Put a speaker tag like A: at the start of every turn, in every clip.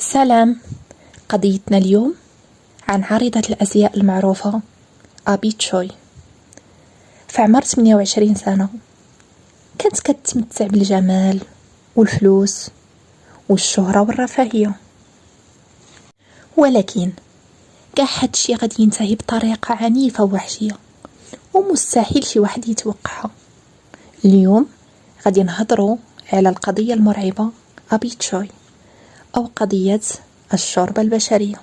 A: سلام. قضيتنا اليوم عن عارضة الأزياء المعروفة أبي تشوي. في عمر 28 سنة كانت كتمتع بالجمال والفلوس والشهرة والرفاهية، ولكن كاع هادشي غادي ينتهي بطريقة عنيفة ووحشية ومستحيل شي واحد يتوقعها. اليوم غادي نهضروا على القضية المرعبة أبي تشوي، أو قضية الشوربة البشرية.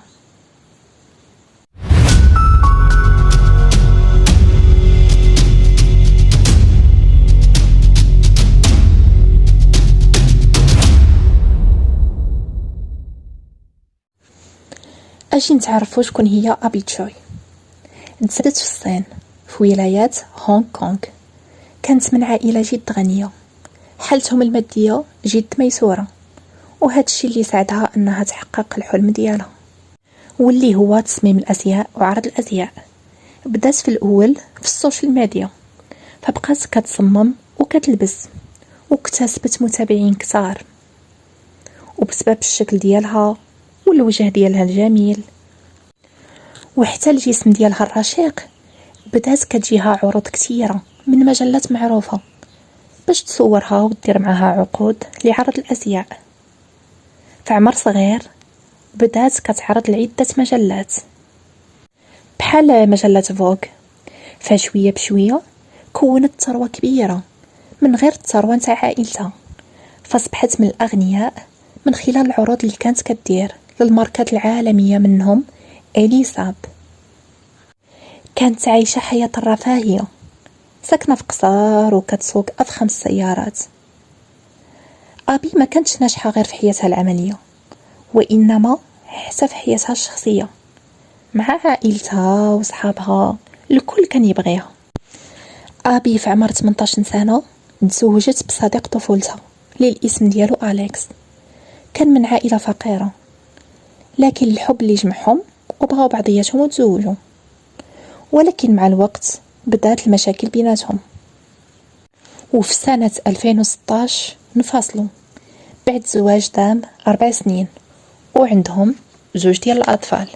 A: أجي نتعرفوا شكون هي أبي تشوي. تزادت في الصين في ولاية هونغ كونغ. كانت من عائلة جد غنية، حالتهم المادية جد ميسورة، وهذا الشيء اللي ساعدها أنها تحقق الحلم ديالها، واللي هو تصميم الأزياء وعرض الأزياء. بدات في الأول في السوشيال ميديا، فبقات كتصمم وكتلبس واكتسبت متابعين كتار، وبسبب الشكل ديالها والوجه ديالها الجميل وحتى الجسم ديالها الرشيق بدات كتجيها عروض كثيرة من مجلات معروفة باش تصورها ودير معها عقود لعرض الأزياء. في عمر صغير بدات كتعرض لعدة مجلات بحال مجلة فوغ، فشوية بشوية كونت ثروة كبيرة من غير الثروة نتاع عائلتها، فاصبحت من الأغنياء من خلال العروض اللي كانت كدير للماركات العالمية، منهم إليساب. كانت عايشة حياة الرفاهية، ساكنة في قصار وكتسوق أفخم السيارات. أبي ما كانتش ناجحة غير في حياتها العملية، وإنما حتى في حياتها الشخصية مع عائلتها وصحابها. الكل كان يبغيها. أبي في عمر 18 سنة تزوجت بصديق طفولتها اللي الاسم ديالو أليكس. كان من عائلة فقيرة، لكن الحب اللي جمعهم وبغاو بعضياتهم وتزوجوا. ولكن مع الوقت بدات المشاكل بيناتهم، وفي سنة 2016 انفصلوا بعد زواج دام 4 سنين وعندهم 2 ديال الأطفال.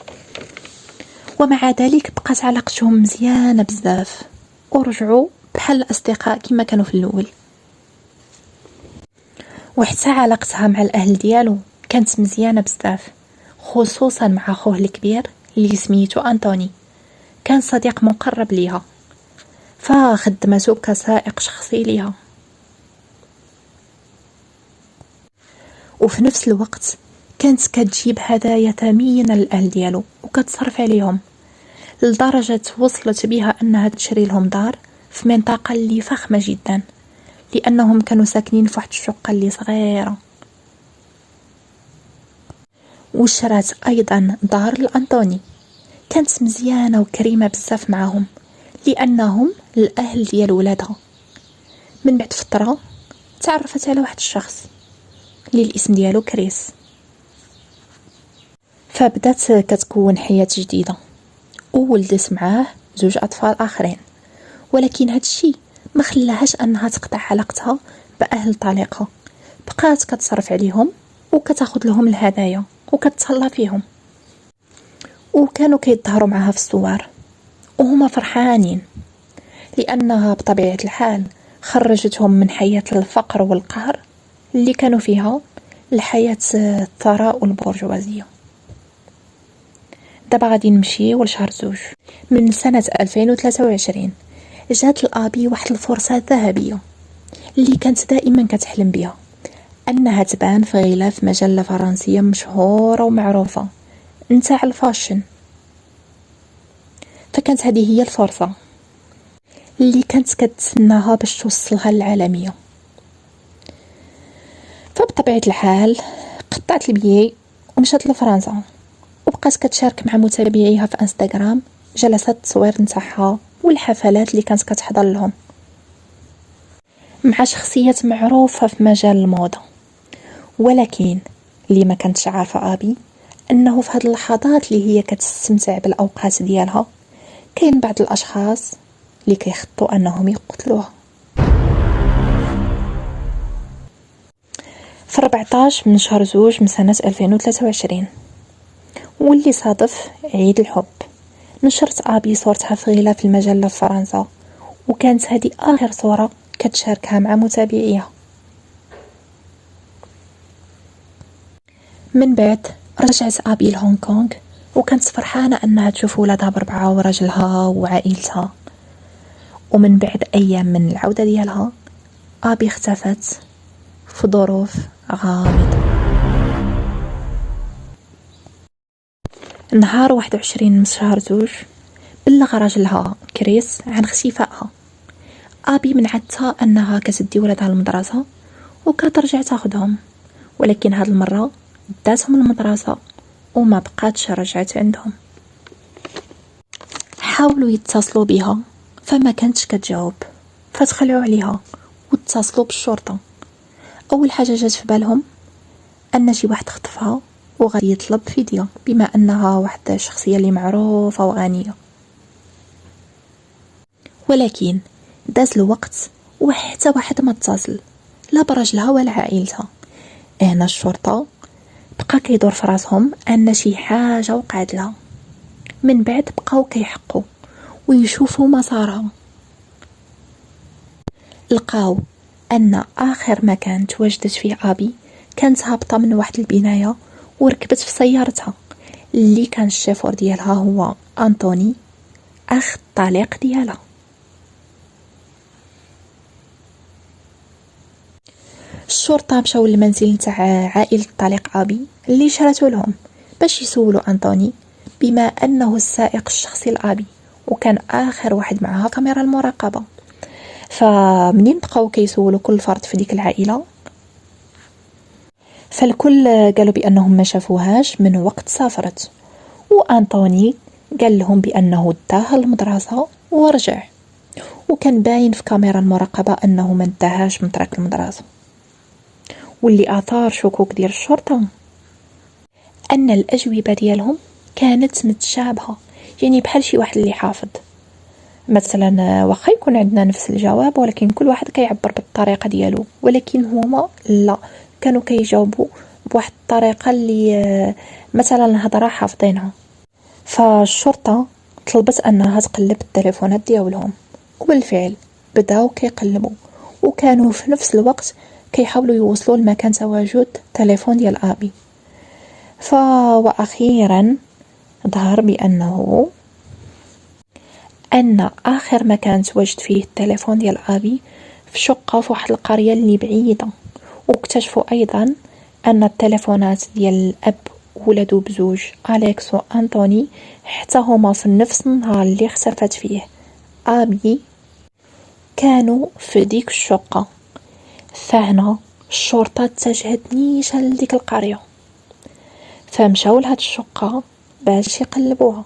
A: ومع ذلك بقات علاقتهم مزيانة بزاف ورجعوا بحال الأصدقاء كما كانوا في الأول. وحتى علاقتها مع الأهل ديالو كانت مزيانة بزاف، خصوصا مع خوه الكبير اللي سميتو أنتوني. كان صديق مقرب ليها، فخدمته كسائق شخصي ليها. وفي نفس الوقت كانت كتجيب هدايا ثمينة للأهل ديالو وكتصرف عليهم، لدرجة وصلت بها أنها تشري لهم دار في منطقة اللي فخمة جدا، لأنهم كانوا ساكنين في واحد الشقة اللي صغيرة. وشرات أيضا دار لأنتوني، كانت مزيانة وكريمة بزاف معهم لأنهم الأهل ديال ولادها. من بعد فترة تعرفت على واحد الشخص اللي الاسم ديالو كريس، فبدات كتكون حياة جديدة وولدت معاه 2 أطفال آخرين. ولكن هاد الشي ما خلاهاش أنها تقطع علاقتها بأهل طليقها، بقات كتصرف عليهم وكتاخذ لهم الهدايا وكتهلا فيهم، وكانوا كيظهروا معها في الصور وهما فرحانين، لأنها بطبيعة الحال خرجتهم من حياة الفقر والقهر اللي كانوا فيها لحياة الثراء والبرجوازية. دابا غادي نمشيو لشهر 2 من سنة 2023. جات لأبي واحد الفرصة ذهبية اللي كانت دائما كتحلم بها، أنها تبان في غلاف مجلة فرنسية مشهورة ومعروفة نتاع الفاشن. فكانت هذه هي الفرصة اللي كانت كتسناها باش توصلها للعالمية. فبطبيعة الحال قطعت البيي ومشات لفرنسا، وبقات كتشارك مع متابعيها في انستغرام جلسات التصوير نتاعها والحفلات اللي كانت كتحضر لهم مع شخصيات معروفة في مجال الموضة. ولكن اللي ما كانتش عارفة أبي أنه في هذه اللحظات اللي هي كتستمتع بالأوقات ديالها كاين بعض الأشخاص اللي كيخطوا أنهم يقتلوها. في 14 من شهر زوج من سنة 2023، واللي صادف عيد الحب، نشرت أبي صورتها في غلاف المجلة في فرنسا، وكانت هذه آخر صورة كتشاركها مع متابعيها. من بعد رجعت أبي لهونغ كونغ، وكانت فرحانة أنها تشوف ولادها بربعة ورجلها وعائلتها. ومن بعد أيام من العودة ديالها، أبي اختفت في ظروف غامضة. نهار 21 من شهر زوج بلغ راجلها كريس عن اختفائها. أبي منعتها أنها كتدي ولادها المدرسة وكترجع تاخدهم، ولكن هاد المرة داتهم المدرسة وما بقاتش رجعت عندهم. حاولوا يتصلوا بها فما كانتش كتجاوب، فتخلعوا عليها واتصلوا بالشرطة. أول حاجة جات في بالهم أن شي واحد خطفها وغادي يطلب فدية، بما أنها واحد الشخصية اللي معروفة وغنية. ولكن داز الوقت وحتى واحد ما اتصل، لا برجلها ولا عائلتها. هنا الشرطة بقى كيدور في راسهم أن شي حاجة وقعت لها. من بعد بقاو كيحقوا ويشوفوا مسارها. لقاو أن آخر مكان تواجدت فيه أبي كانت هابطة من واحد البناية وركبت في سيارتها، اللي كان الشيفور ديالها هو أنطوني، أخ الطليق ديالها. الشرطة مشاو للمنزل نتاع عائلة الطليق أبي اللي شراتو لهم باش يسولوا أنطوني، بما أنه السائق الشخصي لأبي وكان آخر واحد معها كاميرا المراقبة. فمنين بقاو كيسولوا كل فرد في ديك العائلة، فالكل قالوا بأنهم ما شافوهاش من وقت سافرت، وأنطوني قال لهم بأنه داها المدرسة ورجع، وكان باين في كاميرا المراقبة أنه ما داهاش من طريق المدرسة. واللي أثار شكوك ديال الشرطة أن الأجوبة ديالهم كانت متشابهة، يعني بحال شي واحد اللي حافظ. مثلا واخا يكون عندنا نفس الجواب ولكن كل واحد كيعبر بالطريقة ديالو، ولكن هما لا، كانوا كيجاوبوا بواحد الطريقة اللي مثلا الهضرة حافظينها. فالشرطة طلبت أنها تقلب التليفونات ديالهم، وبالفعل بداو كيقلبوا، وكانوا في نفس الوقت كيحاولوا يوصلوا لمكان تواجد تليفون ديال أبي. وأخيرا ظهر بأنه أن آخر مكان تواجد فيه التليفون ديال أبي في شقة في واحد القرية اللي بعيدة. واكتشفوا أيضا أن التليفونات ديال الأب ولدو بزوج أليكس وأنطوني حتى هما في نفس النهار اللي اختفت فيه أبي كانوا في ديك الشقة. فهنا الشرطة اتجهت نيشان لديك القرية، فمشاو لهاد الشقة باش يقلبوها،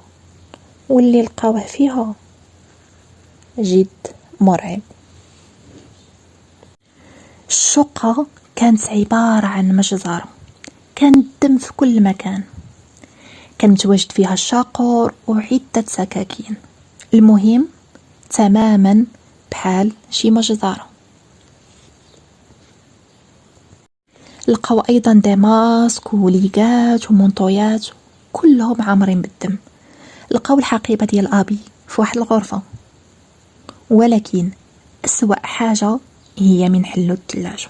A: واللي لقاوه فيها جد مرعب. الشقة كانت عبارة عن مجزرة، كان الدم في كل مكان، كان متواجد فيها الشاقور وعدة سكاكين، المهم تماما بحال شي مجزرة. لقاو أيضا دماسك وليقات ومنطويات كلهم عامرين بالدم. لقاو الحقيبة ديال أبي في واحد الغرفة، ولكن أسوأ حاجة هي من حلو الثلاجة.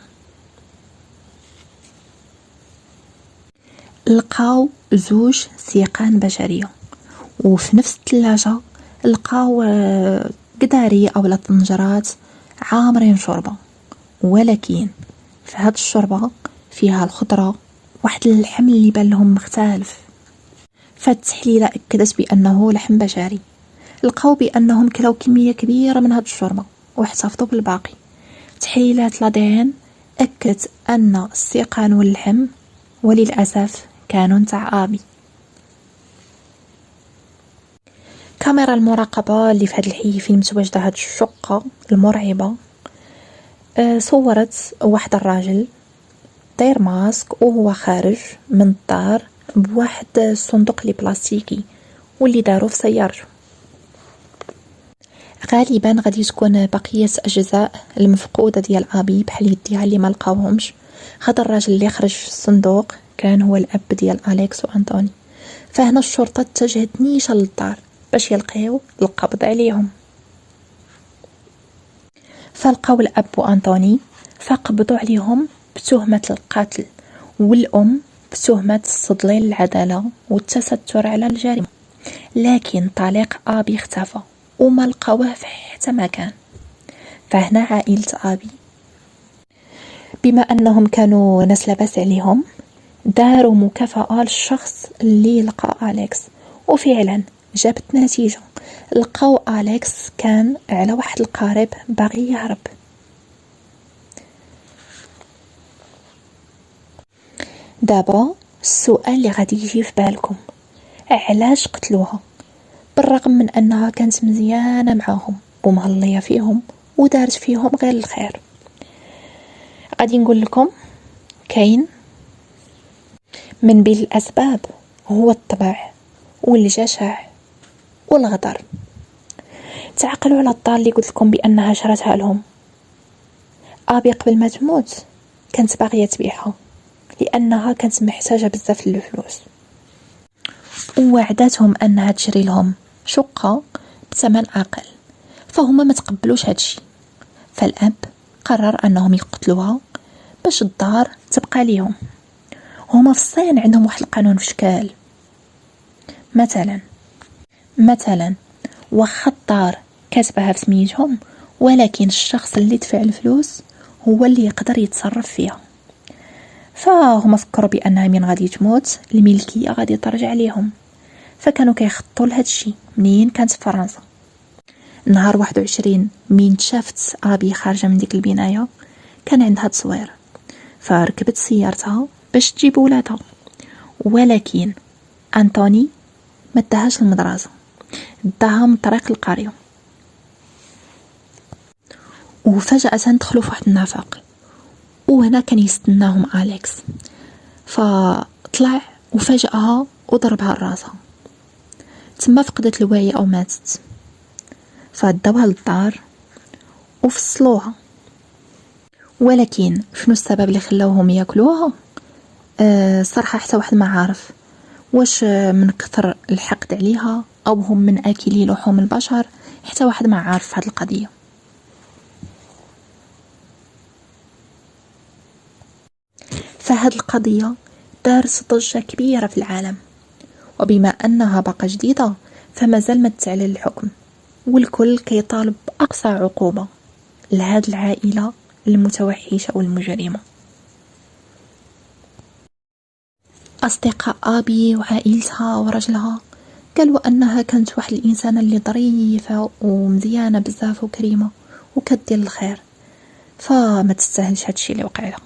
A: لقاو زوج سيقان بشرية، وفي نفس الثلاجة لقاو قداري أو طنجرات عامرين شوربة، ولكن في هاد الشوربة فيها الخضرة واحد اللحم اللي بان لهم مختلف. فالتحليلة أكدت بأنه لحم بشري. لقاو بأنهم كلاو كمية كبيرة من هاد الشوربة واحتفظوا بالباقي. تحليلات الADN أكدت أن السيقان واللحم وللأسف كانوا نتاع أبي. كاميرا المراقبة اللي في هاد الحي فين متواجدة هاد الشقة المرعبة صورت واحد الراجل داير ماسك وهو خارج من الدار بواحد الصندوق اللي بلاستيكي واللي دارو في سيارته. غالبا غادي تكون بقية أجزاء المفقودة ديال أبي بحال يديها اللي ما لقاوهمش، هذا الراجل اللي خرج في الصندوق كان هو الأب ديال أليكس وأنطوني. فهنا الشرطة اتجهت نيشان للدار باش يلقيو القبض عليهم. فلقاو الأب وأنطوني فقبضوا عليهم بتهمة القتل، والأم بتهمة التضليل العدالة والتستر على الجريمة. لكن طليق أبي اختفى وما لقاوه في حتى مكان. فهنا عائلة أبي بما أنهم كانوا ناس لاباس عليهم داروا مكافأة للشخص اللي لقى أليكس، وفعلا جابت نتيجة. لقاو أليكس كان على واحد القارب باغي يهرب. دابا السؤال اللي غادي يجي في بالكم، علاش قتلوها بالرغم من أنها كانت مزيانة معاهم ومهلية فيهم ودارت فيهم غير الخير؟ غادي نقول لكم كاين من بين الأسباب هو الطبع والجشع والغدر. تعقلوا على الدار اللي قلت لكم بأنها شرتها لهم. أبي قبل ما تموت كانت باغية تبيعها لأنها كانت محتاجة بزاف للفلوس، ووعدتهم أنها تشري لهم شقة بثمن أقل، فهما ما تقبلوش هادشي. فالأب قرر أنهم يقتلوها باش الدار تبقى ليهم. هما في الصين عندهم واحد القانون في شكال، مثلا واخا الدار كاتبها في سميتهم، ولكن الشخص اللي دفع الفلوس هو اللي يقدر يتصرف فيها. فهما فكروا بأنها من غادي تموت الملكية غادي ترجع ليهم، فكانوا كيخطوا لهذا الشيء منين كانت في فرنسا. نهار 21 من شافت أبي خارجة من ديك البناية كان عندها تصوير، فركبت سيارتها باش تجيب ولادها، ولكن أنطوني ما داهاش المدرسة، داها من طريق القرية. وفجأة دخلوا في واحد النفق، وهنا كان يستناهم أليكس، فطلع وفجأة وضربها راسها، تما فقدت الوعي أو ماتت. فداوها للدار وفصلوها. ولكن شنو السبب اللي خلاوهم ياكلوها؟ صراحة حتى واحد ما عارف، واش من كثر الحقد عليها أو هم من آكلي لحوم البشر، حتى واحد ما عارف هاد القضية. فهاد القضية دارت ضجة كبيرة في العالم، وبما أنها باقا جديدة فما زال ما تعلن الحكم، والكل كيطالب بأقصى عقوبة لهاد العائلة المتوحشة والمجرمة. أصدقاء أبي وعائلتها ورجلها قالوا أنها كانت واحد الإنسانة اللي ظريفة ومزيانة بزاف وكريمة وكدير الخير، فما تستاهلش هادشي اللي وقع لها.